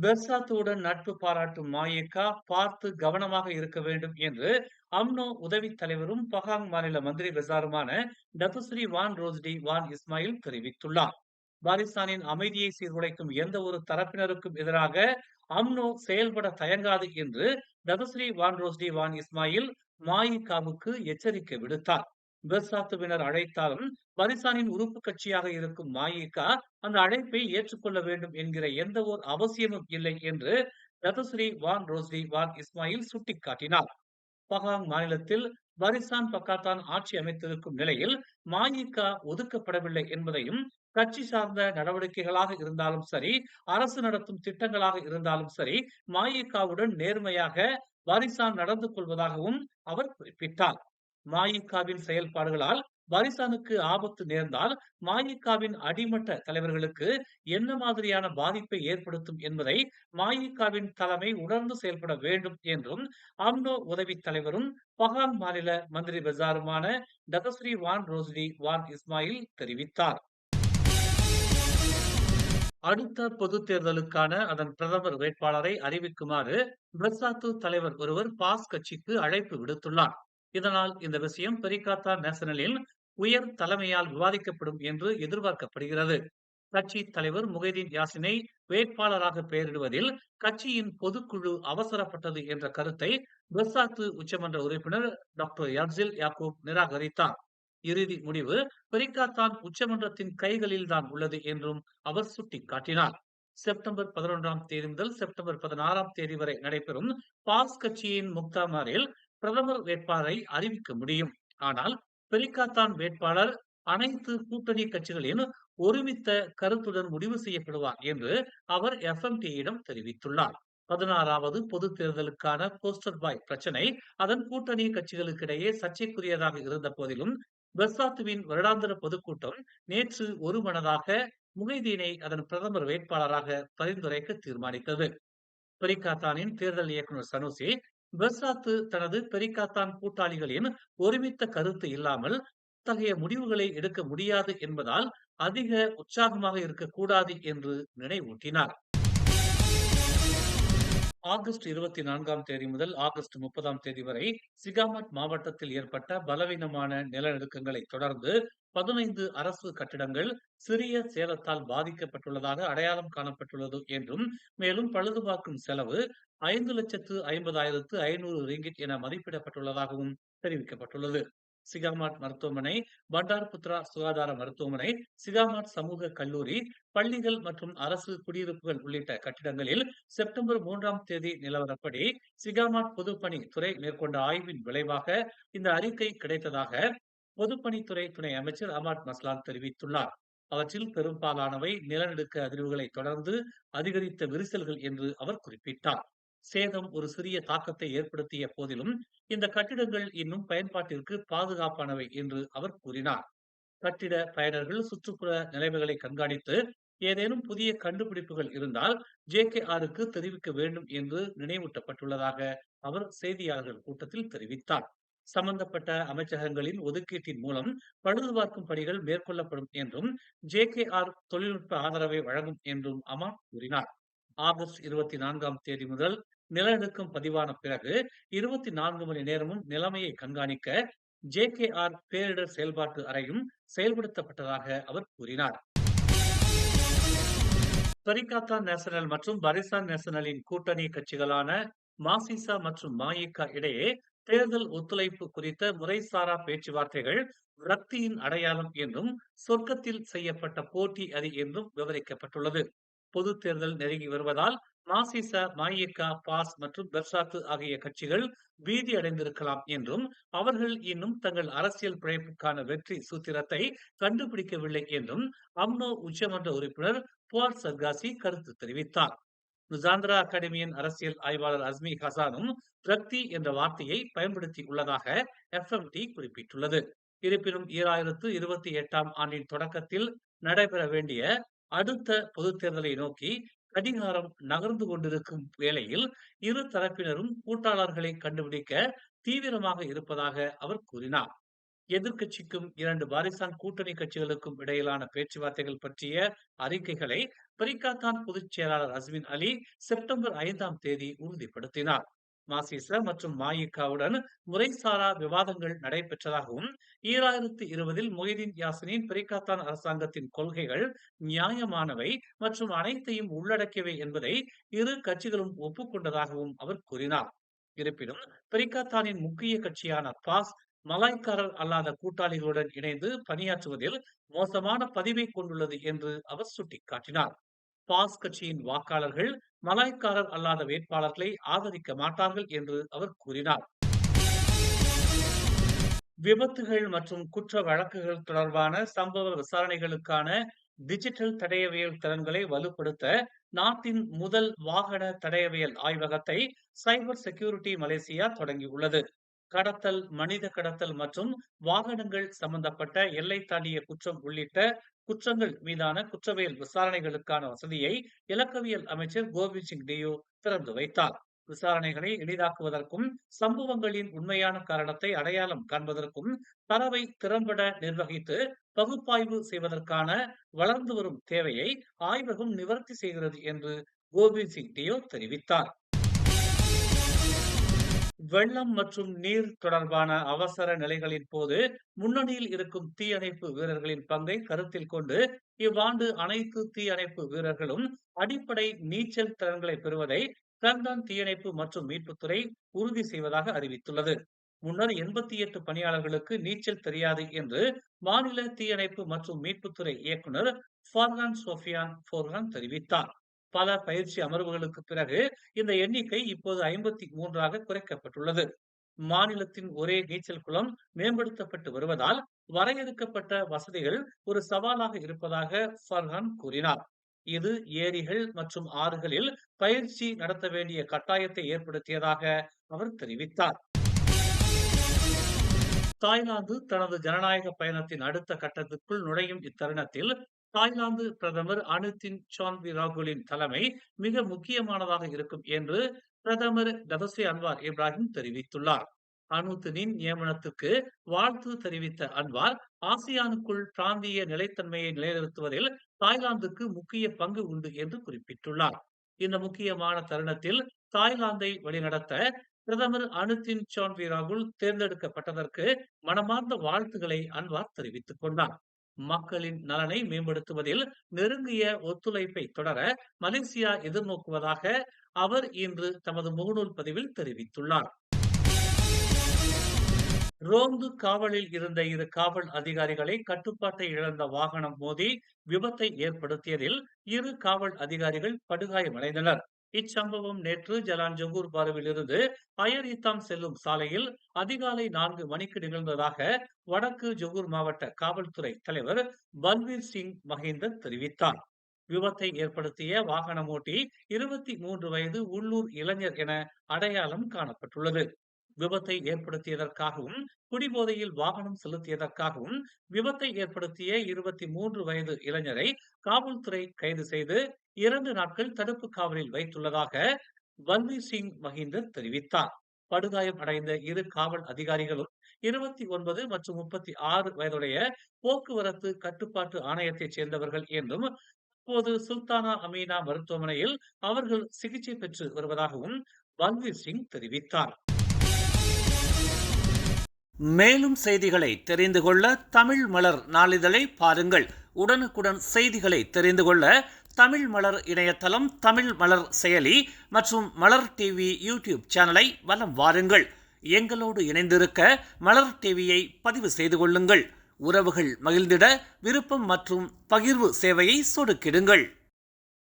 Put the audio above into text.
பெர்சாத்துவுடன் நட்பு பாராட்டும் மாயேக்கா பார்த்து கவனமாக இருக்க வேண்டும் என்று அம்னோ உதவித் தலைவரும் பகாங் மாநில மந்திரி பெசாருமான டத்துஸ்ரீ வான் ரோஸ்டி வான் இஸ்மாயில் தெரிவித்துள்ளார். பாகிஸ்தானின் அமைதியை சீர்குலைக்கும் எந்த ஒரு தரப்பினருக்கும் எதிராக அம்னோ செயல்பட தயங்காது என்று டத்துஸ்ரீ வான் ரோஸ்டி வான் இஸ்மாயில் மாயிகாவுக்கு எச்சரிக்கை விடுத்தார். பெர்சாத்துவினர் அழைத்தாலும் பாகிஸ்தானின் உறுப்பு கட்சியாக இருக்கும் மாயிகா அந்த அழைப்பை ஏற்றுக்கொள்ள வேண்டும் என்கிற எந்த ஒரு அவசியமும் இல்லை என்று ரதஸ்ரீ வான் ரோஸ்டி வான் இஸ்மாயில் சுட்டிக்காட்டினார். பகாங் மாநிலத்தில் பரிசான் பக்காத்தான் ஆட்சி அமைத்திருக்கும் நிலையில் மாயிகா ஒதுக்கப்படவில்லை என்பதையும் கட்சி சார்ந்த நடவடிக்கைகளாக இருந்தாலும் சரி, அரசு நடத்தும் திட்டங்களாக இருந்தாலும் சரி, மாயிகாவுடன் நேர்மையாக பரிசான் நடந்து கொள்வதாகவும் அவர் குறிப்பிட்டார். மாயிகாவின் செயல்பாடுகளால் பாரிசானுக்கு ஆபத்து நேர்ந்தால் மாயிகாவின் அடிமட்ட தலைவர்களுக்கு என்ன மாதிரியான பாதிப்பை ஏற்படுத்தும் என்பதை மாயிகாவின் தலைமை உணர்ந்து செயல்பட வேண்டும் என்றும் அம்னோ உதவித் தலைவரும் பகாங் மாநில மந்திரி பெசாருமான டதஸ்ரீ வான் ரோஸ்டி வான் இஸ்மாயில் தெரிவித்தார். அடுத்த பொதுத் தேர்தலுக்கான அதன் பிரதமர் வேட்பாளரை அறிவிக்குமாறு பெர்சாத்து தலைவர் ஒருவர் பாஸ் கட்சிக்கு அழைப்பு விடுத்துள்ளார். இதனால் இந்த விஷயம் பெரிகாத்தா நேஷனலின் உயர் தலைமையால் விவாதிக்கப்படும் என்று எதிர்பார்க்கப்படுகிறது. கட்சி தலைவர் முகைதீன் யாசினை வேட்பாளராக பெயரிடுவதில் கட்சியின் பொதுக்குழு அவசரப்பட்டது என்ற கருத்தை பெர்சாத்து உச்சமன்ற உறுப்பினர் டாக்டர் யர்சில் யாக்கூப் நிராகரித்தார். இறுதி முடிவு பெரிகாத்தான் உச்சமன்றத்தின் கைகளில் தான் உள்ளது என்றும் அவர் சுட்டிக்காட்டினார். செப்டம்பர் 11ஆம் தேதி முதல் செப்டம்பர் 16ஆம் தேதி வரை நடைபெறும் பாஸ் கட்சியின் முக்தாமாரில் பிரதமர் வேட்பாளரை அறிவிக்க முடியும். ஆனால் பெரிகாத்தான் வேட்பாளர் அனைத்து கூட்டணி கட்சிகளின் ஒருமித்த கருத்துடன் முடிவு செய்யப்படுவார் என்று அவர் எஃப்எம்டியிடம் தெரிவித்துள்ளார். 16வது பொது தேர்தலுக்கான போஸ்டர் பாய் பிரச்சனை அதன் கூட்டணி கட்சிகளுக்கிடையே சர்ச்சைக்குரியதாக இருந்த போதிலும் பெர்சாத்துவின் வருடாந்திர பொதுக்கூட்டம் நேற்று ஒருமனதாக முகைதீனை அதன் பிரதமர் வேட்பாளராக பரிந்துரைக்க தீர்மானித்தது. பெரிகாத்தானின் தேர்தல் இயக்குநர் சனுசி பெர்சாத்து தனது பெரிகாத்தான் கூட்டாளிகளின் ஒருமித்த கருத்து இல்லாமல் அத்தகைய முடிவுகளை எடுக்க முடியாது என்பதால் அதிக உற்சாகமாக இருக்கக்கூடாது என்று நினைவூட்டினார். ஆகஸ்ட் 24ஆம் தேதி முதல் ஆகஸ்ட் 30ஆம் தேதி வரை சிகாமட் மாவட்டத்தில் ஏற்பட்ட பலவீனமான நிலநடுக்கங்களை தொடர்ந்து 15 அரசு கட்டிடங்கள் சிறிய சேதத்தால் பாதிக்கப்பட்டுள்ளதாக அடையாளம் காணப்பட்டுள்ளது என்றும், மேலும் பழுதுபார்க்கும் செலவு 5,50,500 ரிங்கிட் என மதிப்பிடப்பட்டுள்ளதாகவும் தெரிவிக்கப்பட்டுள்ளது. சிகாமாட் மருத்துவமனை, பண்டார்புத்ரா சுகாதார மருத்துவமனை, சிகாமாட் சமூக கல்லூரி, பள்ளிகள் மற்றும் அரசு குடியிருப்புகள் உள்ளிட்ட கட்டிடங்களில் செப்டம்பர் 3ஆம் தேதி நிலவரப்படி சிகாமாட் பொதுப்பணி துறை மேற்கொண்ட ஆய்வின் விளைவாக இந்த அறிக்கை கிடைத்ததாக பொதுப்பணித்துறை துணை அமைச்சர் அமாட் மஸ்லான் தெரிவித்துள்ளார். அவற்றில் பெரும்பாலானவை நிலநடுக்க அதிர்வுகளை தொடர்ந்து அதிகரித்த விரிசல்கள் என்று அவர் குறிப்பிட்டார். சேதம் ஒரு சிறிய தாக்கத்தை ஏற்படுத்திய போதிலும் இந்த கட்டிடங்கள் இன்னும் பயன்பாட்டிற்கு பாதுகாப்பானவை என்று அவர் கூறினார். கட்டிட பயனர்கள் சுற்றுப்புற நிலைமைகளை கண்காணித்து ஏதேனும் புதிய கண்டுபிடிப்புகள் இருந்தால் JKRக்கு தெரிவிக்க வேண்டும் என்று நினைவூட்டப்பட்டுள்ளதாக அவர் செய்தியாளர்கள் கூட்டத்தில் தெரிவித்தார். சம்பந்தப்பட்ட அமைச்சகங்களின் ஒதுக்கீட்டின் மூலம் பழுதுபார்க்கும் பணிகள் மேற்கொள்ளப்படும் என்றும் JKR தொழில்நுட்ப ஆதரவை வழங்கும் என்றும் அமான் கூறினார். ஆகஸ்ட் 24ஆம் தேதி முதல் நிலநடுக்கம் பதிவான பிறகு 24 மணி நேரமும் நிலைமையை கண்காணிக்க JKR பேரிடர் செயல்பாட்டு அறையும் செயல்படுத்தப்பட்டதாக அவர் கூறினார். பெரிகாத்தான் நேஷனல் மற்றும் பரிசான் நேஷனலின் கூட்டணி கட்சிகளான மாசிசா மற்றும் மாயிகா இடையே தேர்தல் ஒத்துழைப்பு குறித்த முறைசாரா பேச்சுவார்த்தைகள் விரக்தியின் அடையாளம் என்றும் சொர்க்கத்தில் செய்யப்பட்ட போட்டி அது என்றும் விவரிக்கப்பட்டுள்ளது. பொது தேர்தல் நெருங்கி வருவதால் மாசிசா, மாயிகா, பாஸ் மற்றும் பெர்சாத்து ஆகிய கட்சிகள் பீதி அடைந்திருக்கலாம் என்றும், அவர்கள் இன்னும் தங்கள் அரசியல் பிழைப்புக்கான வெற்றி சூத்திரத்தை கண்டுபிடிக்கவில்லை என்றும் அம்னோ உச்சமன்ற உறுப்பினர் புவாட் சர்காசி கருத்து தெரிவித்தார். நுசாந்திரா அகாடமியின் அரசியல் ஆய்வாளர் அஸ்மி ஹசானும் விரக்தி என்ற வார்த்தையை பயன்படுத்தி உள்ளதாக எஃப்எம்டி குறிப்பிட்டுள்ளது. இருப்பினும் 2028ஆம் ஆண்டின் தொடக்கத்தில் நடைபெற வேண்டிய அடுத்த பொதுத் தேர்தலை நோக்கி கடிகாரம் நகர்ந்து கொண்டிருக்கும் வேளையில் இரு தரப்பினரும் கூட்டாளர்களை கண்டுபிடிக்க தீவிரமாக இருப்பதாக அவர் கூறினார். எதிர்க்கட்சிக்கும் 2 பாரிசான் கூட்டணி கட்சிகளுக்கும் இடையிலான பேச்சுவார்த்தைகள் பற்றிய அறிக்கைகளை பரிகாத்தான் பொதுச் செயலாளர் அஸ்மின் அலி செப்டம்பர் 5ஆம் தேதி உறுதிப்படுத்தினார். மாசிச மற்றும் மாயிகாவுடன் முறைசாரா விவாதங்கள் நடைபெற்றதாகவும் 2020 மொய்தீன் யாசினின் பரிகாத்தான் அரசாங்கத்தின் கொள்கைகள் நியாயமானவை மற்றும் அனைத்தையும் உள்ளடக்கியவை என்பதை இரு கட்சிகளும் ஒப்புக்கொண்டதாகவும் அவர் கூறினார். இருப்பினும் பரிகாத்தானின் முக்கிய கட்சியான பாஸ் மலாய்க்காரர் அல்லாத கூட்டாளிகளுடன் இணைந்து பணியாற்றுவதில் மோசமான பதிவை கொண்டுள்ளது என்று அவர் சுட்டிக்காட்டினார். பாஸ் கட்சியின் வாக்காளர்கள் மலாய்க்காரர் அல்லாத வேட்பாளர்களை ஆதரிக்க மாட்டார்கள் என்று அவர் கூறினார். விபத்துகள் மற்றும் குற்ற வழக்குகள் தொடர்பான சம்பவ விசாரணைகளுக்கான டிஜிட்டல் தடயவியல் திறன்களை வலுப்படுத்த நாட்டின் முதல் வாகன தடயவியல் ஆய்வகத்தை சைபர் செக்யூரிட்டி மலேசியா தொடங்கியுள்ளது. கடத்தல், மனித கடத்தல் மற்றும் வாகனங்கள் சம்பந்தப்பட்ட எல்லை தாண்டிய குற்றம் உள்ளிட்ட குற்றங்கள் மீதான குற்றவியல் விசாரணைகளுக்கான வசதியை இலக்கவியல் அமைச்சர் கோவிந்த் சிங் டியோ திறந்து வைத்தார். விசாரணைகளை எளிதாக்குவதற்கும் சம்பவங்களின் உண்மையான காரணத்தை அடையாளம் காண்பதற்கும் தரவை திறம்பட நிர்வகித்து பகுப்பாய்வு செய்வதற்கான வளர்ந்து வரும் தேவையை ஆய்வகம் நிவர்த்தி செய்கிறது என்று கோவிந்த் சிங் டியோ தெரிவித்தார். வெள்ளம் மற்றும் நீர் தொடர்பான அவசர நிலைகளின் போது முன்னணியில் இருக்கும் தீயணைப்பு வீரர்களின் பங்கை கருத்தில் கொண்டு இவ்வாண்டு அனைத்து தீயணைப்பு வீரர்களும் அடிப்படை நீச்சல் திறன்களை பெறுவதை கர்தான் தீயணைப்பு மற்றும் மீட்புத்துறை உறுதி செய்வதாக அறிவித்துள்ளது. முன்னர் 88 பணியாளர்களுக்கு நீச்சல் தெரியாது என்று மாநில தீயணைப்பு மற்றும் மீட்புத்துறை இயக்குநர் ஃபர்ஹான் சோஃபியான் ஃபோர்ஹான் தெரிவித்தார். பல பயிற்சி அமர்வுகளுக்கு பிறகு இந்த எண்ணிக்கை இப்போது 53ஆக குறைக்கப்பட்டுள்ளது. மாநிலத்தின் ஒரே நீச்சல் குளம் மேம்படுத்தப்பட்டு வருவதால் வரையறுக்கப்பட்ட வசதிகள் ஒரு சவாலாக இருப்பதாக ஃபர்ஹான் கூறினார். இது ஏரிகள் மற்றும் ஆறுகளில் பயிற்சி நடத்த வேண்டிய கட்டாயத்தை ஏற்படுத்தியதாக அவர் தெரிவித்தார். தாய்லாந்து தனது ஜனநாயக பயணத்தின் அடுத்த கட்டத்திற்குள் நுழையும் இத்தருணத்தில் தாய்லாந்து பிரதமர் அனுதின் சான்விராகுலின் தலைமை மிக முக்கியமானதாக இருக்கும் என்று பிரதமர் டதஸ்ரீ அன்வார் இப்ராஹிம் தெரிவித்துள்ளார். அனுதினின் நியமனத்துக்கு வாழ்த்து தெரிவித்த அன்வார், ஆசியானுக்குள் பிராந்திய நிலைத்தன்மையை நிலைநிறுத்துவதில் தாய்லாந்துக்கு முக்கிய பங்கு உண்டு என்று குறிப்பிட்டுள்ளார். இந்த முக்கியமான தருணத்தில் தாய்லாந்தை வழிநடத்த பிரதமர் அனுதின் சான்விராகுல் தேர்ந்தெடுக்கப்பட்டதற்கு மனமார்ந்த வாழ்த்துக்களை அன்வார் தெரிவித்துக் கொண்டார். மக்களின் நலனை மேம்படுத்துவதில் நெருங்கிய ஒத்துழைப்பை தொடர மலேசியா எதிர்நோக்குவதாக அவர் இன்று தமது முகநூல் பதிவில் தெரிவித்துள்ளார். ரோந்து காவலில் இருந்த 2 காவல் அதிகாரிகளை கட்டுப்பாட்டை இழந்த வாகனம் மோதி விபத்தை ஏற்படுத்தியதில் 2 காவல் அதிகாரிகள் படுகாயமடைந்தனர். இச்சம்பவம் நேற்று ஜலான் ஜொகூர் பாருவில் இருந்து அயர் இத்தாம் செல்லும் சாலையில் அதிகாலை 4 மணிக்கு நிகழ்ந்ததாக வடக்கு ஜொகூர் மாவட்ட காவல்துறை தலைவர் பல்வீர் சிங் மஹிந்தர் தெரிவித்தார். விபத்தை ஏற்படுத்திய வாகனம் ஓட்டி 23 வயது உள்ளூர் இளைஞர் என அடையாளம் காணப்பட்டுள்ளது. விபத்தை ஏற்படுத்தியதற்காகவும் குடிபோதையில் வாகனம் செலுத்தியதற்காகவும் விபத்தை ஏற்படுத்திய 23 வயது இளைஞரை காவல்துறை கைது செய்து 2 நாட்கள் தடுப்பு காவலில் வைத்துள்ளதாக பல்வீர் சிங் மஹிந்தர் தெரிவித்தார். படுகாயம் அடைந்த 2 காவல் அதிகாரிகளும் 29 மற்றும் 36 வயதுடைய போக்குவரத்து கட்டுப்பாட்டு ஆணையத்தைச் சேர்ந்தவர்கள் என்றும் அப்போது சுல்தானா அமீனா மருத்துவமனையில் அவர்கள் சிகிச்சை பெற்று வருவதாகவும் பல்வீர் சிங் தெரிவித்தார். மேலும் செய்திகளை தெரிந்து கொள்ள தமிழ் மலர் நாளிதழை பாருங்கள். உடனுக்குடன் செய்திகளை தெரிந்து கொள்ள தமிழ் மலர் இணையதளம், தமிழ் மலர் செயலி மற்றும் மலர் டிவி யூடியூப் சேனலை வலம் வாருங்கள். எங்களோடு இணைந்திருக்க மலர் டிவியை பதிவு செய்து கொள்ளுங்கள். உறவுகள் மகிழ்ந்திட விருப்பம் மற்றும் பகிர்வு சேவையை சொடுக்கிடுங்கள்.